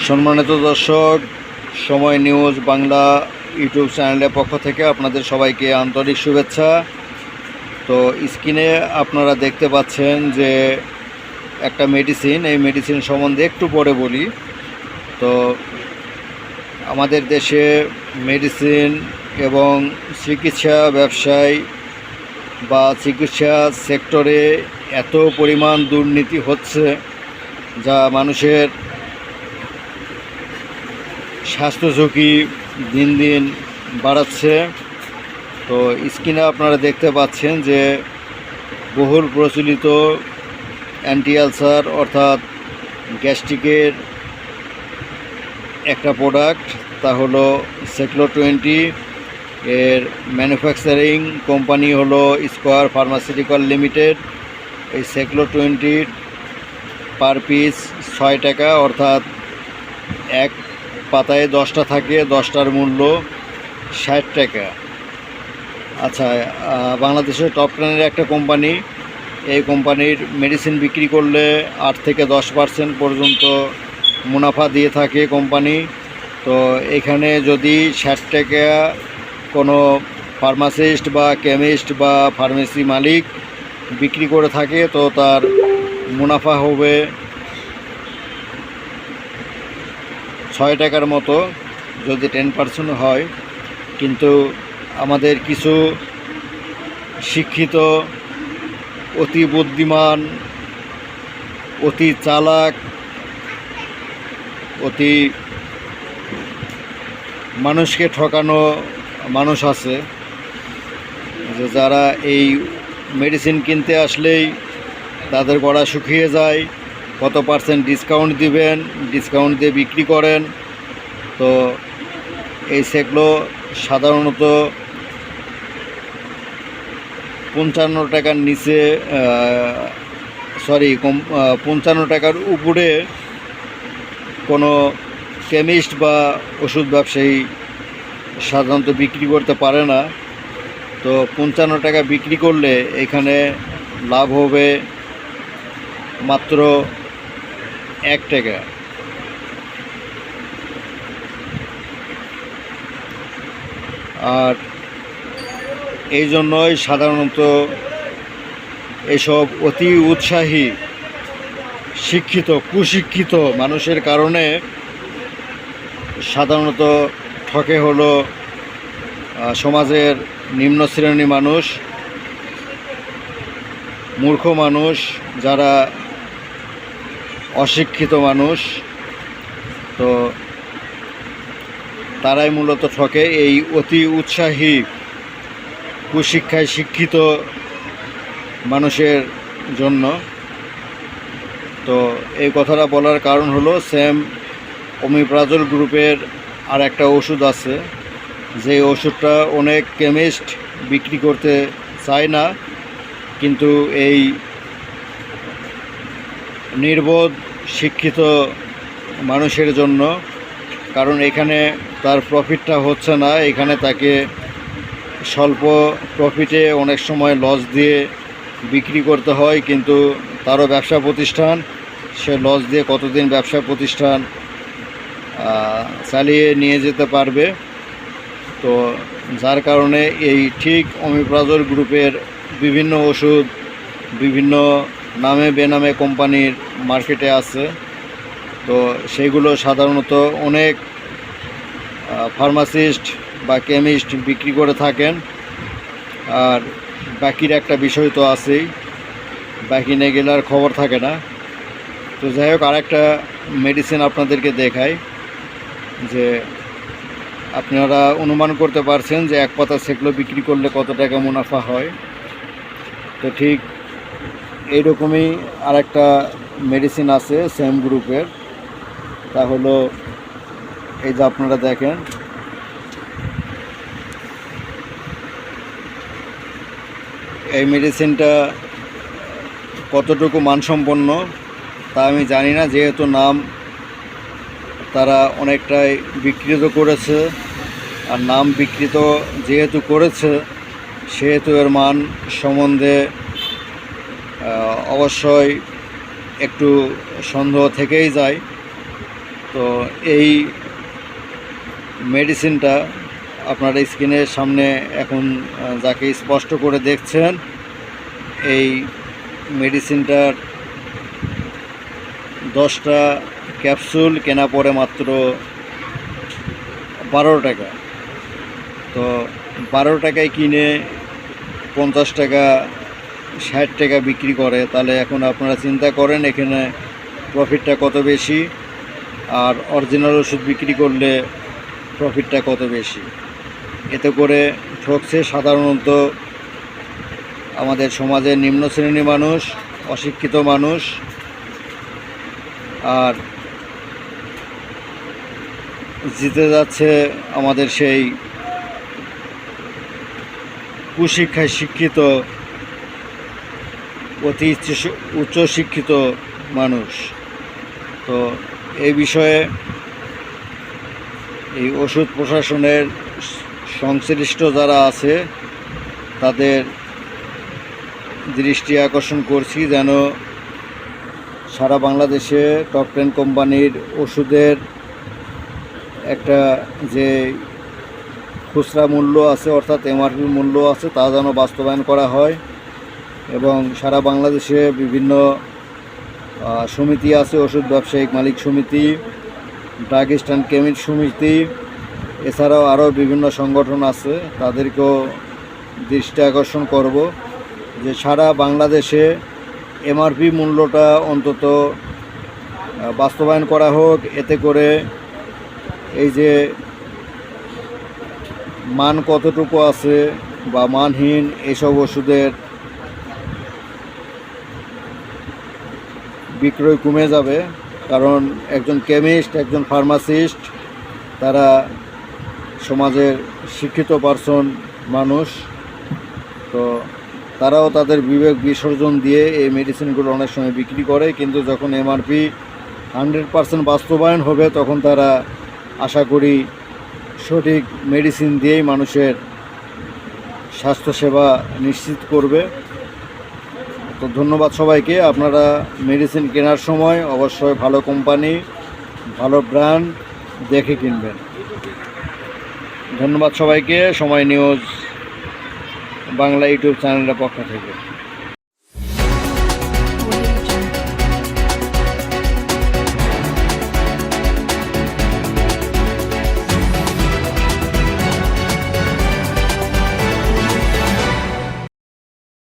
সম্মানিত দর্শক, সময় নিউজ বাংলা ইউটিউব চ্যানেলের পক্ষ থেকে আপনাদের সবাইকে আন্তরিক শুভেচ্ছা। তো স্ক্রিনে আপনারা দেখতে পাচ্ছেন যে একটা মেডিসিন, এই মেডিসিন সম্বন্ধে একটু পরে বলি। তো আমাদের দেশে মেডিসিন এবং চিকিৎসা ব্যবসায় বা চিকিৎসা সেক্টরে এত পরিমাণ দুর্নীতি হচ্ছে যা মানুষের স্বাস্থ্য ঝুঁকি দিন দিন বাড়াচ্ছে। তো স্ক্রিনে আপনারা দেখতে পাচ্ছেন যে বহুল প্রচলিত অ্যান্টি আলসার অর্থাৎ গ্যাস্ট্রিকের একটা প্রোডাক্ট, তা হলো সেক্লো-20। এর ম্যানুফ্যাকচারিং কোম্পানি হলো স্কোয়ার ফার্মাসিউটিক্যাল লিমিটেড। এই সেক্লো-20 পার পিস 6 টাকা, অর্থাৎ এক পাতায় 10টা থাকে, 10টার মূল্য 60 টাকা। আচ্ছা, বাংলাদেশের টপ 10-এর একটা কোম্পানি। এই কোম্পানির মেডিসিন বিক্রি করলে 8 থেকে 10% পর্যন্ত মুনাফা দিয়ে থাকে কোম্পানি। তো এখানে যদি 60 টাকা কোনো ফার্মাসিস্ট বা কেমিস্ট বা ফার্মেসি মালিক বিক্রি করে থাকে, তো তার মুনাফা হবে 6 টাকার মতো, যদি 10% হয়। কিন্তু আমাদের কিছু শিক্ষিত, অতি বুদ্ধিমান, অতি চালাক, অতি মানুষকে ঠকানো মানুষ আছে, যে যারা এই মেডিসিন কিনতে আসলেই তাদের গলা শুকিয়ে যায়, কত পার্সেন্ট ডিসকাউন্ট দিবেন, ডিসকাউন্ট দিয়ে বিক্রি করেন। তো এই সেগুলো সাধারণত 55 টাকার নিচে, 55 টাকার উপরে কোনো কেমিস্ট বা ওষুধ ব্যবসায়ী সাধারণত বিক্রি করতে পারে না। তো 55 টাকা বিক্রি করলে এখানে লাভ হবে মাত্র 1 টাকা। আর এই জন্যই সাধারণত এসব অতি উৎসাহী শিক্ষিত কুশিক্ষিত মানুষের কারণে সাধারণত ঠকে হলো সমাজের নিম্ন শ্রেণী মানুষ, মূর্খ মানুষ, যারা অশিক্ষিত মানুষ। তো তারাই মূলত ঠকে এই অতি উৎসাহী কুশিক্ষায় শিক্ষিত মানুষের জন্য। তো এই কথাটা বলার কারণ হলো, সেম ওমিপ্রাজল গ্রুপের আর একটা ওষুধ আছে, যে ওষুধটা অনেক কেমিস্ট বিক্রি করতে চায় না, কিন্তু এই নির্বোধ শিক্ষিত মানুষের জন্য, কারণ এখানে তার প্রফিটটা হচ্ছে না, এখানে তাকে স্বল্প প্রফিটে অনেক সময় লস দিয়ে বিক্রি করতে হয়। কিন্তু তারও ব্যবসা প্রতিষ্ঠান, সে লস দিয়ে কতদিন ব্যবসা প্রতিষ্ঠান চালিয়ে নিয়ে যেতে পারবে। তো যার কারণে এই ঠিক ওমিপ্রাজল গ্রুপের বিভিন্ন ওষুধ বিভিন্ন নামে বেনামে কোম্পানির মার্কেটে আছে। তো সেইগুলো সাধারণত অনেক ফার্মাসিস্ট বা কেমিস্ট বিক্রি করে থাকেন। আর বাকির একটা বিষয় তো আছেই, বাকি নিয়ে গেলে আর খবর থাকে না। তো যাই হোক, আরেকটা মেডিসিন আপনাদেরকে দেখাই, যে আপনারা অনুমান করতে পারছেন যে এক পাতা সেগুলো বিক্রি করলে কত টাকা মুনাফা হয়। তো ঠিক এইরকমই আরেকটা মেডিসিন আছে সেম গ্রুপের, তা হলো এই যে আপনারা দেখেন, এই মেডিসিনটা কতটুকু মানসম্পন্ন তা আমি জানি না, যেহেতু নাম তারা অনেকটাই বিকৃত করেছে। আর নাম বিকৃত যেহেতু করেছে, সেহেতু এর মান সম্বন্ধে অবশ্যই একটু সন্দেহ থেকেই যায়। তো এই মেডিসিনটা আপনার স্ক্রিনের সামনে এখন যাকে স্পষ্ট করে দেখছেন, এই মেডিসিনটার 10টা ক্যাপসুল কেনা পড়ে মাত্র 12 টাকা। তো 12 টাকায় কিনে 50 টাকা 60 টাকা বিক্রি করে, তাহলে এখন আপনারা চিন্তা করেন এখানে প্রফিটটা কত বেশি, আর অরিজিনাল ওষুধ বিক্রি করলে প্রফিটটা কত বেশি। এতে করে ঠকছে সাধারণত আমাদের সমাজের নিম্ন শ্রেণীর মানুষ, অশিক্ষিত মানুষ, আর জিতে যাচ্ছে আমাদের সেই কুশিক্ষায় শিক্ষিত অতি উচ্চশিক্ষিত মানুষ। তো এই বিষয়ে এই ওষুধ প্রশাসনের সংশ্লিষ্ট যারা আছে তাদের দৃষ্টি আকর্ষণ করছি যেন সারা বাংলাদেশে টপ 10 কোম্পানির ওষুধের একটা যে খুচরা মূল্য আছে, অর্থাৎ এমআরপি মূল্য আছে, তা যেন বাস্তবায়ন করা হয়। এবং সারা বাংলাদেশে বিভিন্ন সমিতি আছে, ওষুধ ব্যবসায়িক মালিক সমিতি, ড্রাগিস্ট অ্যান্ড কেমিস্ট সমিতি, এছাড়াও আরও বিভিন্ন সংগঠন আছে, তাদেরকেও দৃষ্টি আকর্ষণ করব যে সারা বাংলাদেশে এমআরপি মূল্যটা অন্তত বাস্তবায়ন করা হোক। এতে করে এই যে মান কতটুকু আছে বা মানহীন এইসব ওষুধের বিক্রয় কমে যাবে। কারণ একজন কেমিস্ট, একজন ফার্মাসিস্ট, তারা সমাজের শিক্ষিত পার্সন মানুষ, তো তারাও তাদের বিবেক বিসর্জন দিয়ে এই মেডিসিনগুলো অনেক সময় বিক্রি করে। কিন্তু যখন এমআরপি 100% বাস্তবায়ন হবে তখন তারা আশা করি সঠিক মেডিসিন দিয়েই মানুষের স্বাস্থ্যসেবা নিশ্চিত করবে। তো ধন্যবাদ সবাইকে। আপনারা মেডিসিন কেনার সময় অবশ্যই ভালো কোম্পানি, ভালো ব্র্যান্ড দেখে কিনবেন। ধন্যবাদ সবাইকে সময় নিউজ বাংলা ইউটিউব চ্যানেলের পক্ষ থেকে।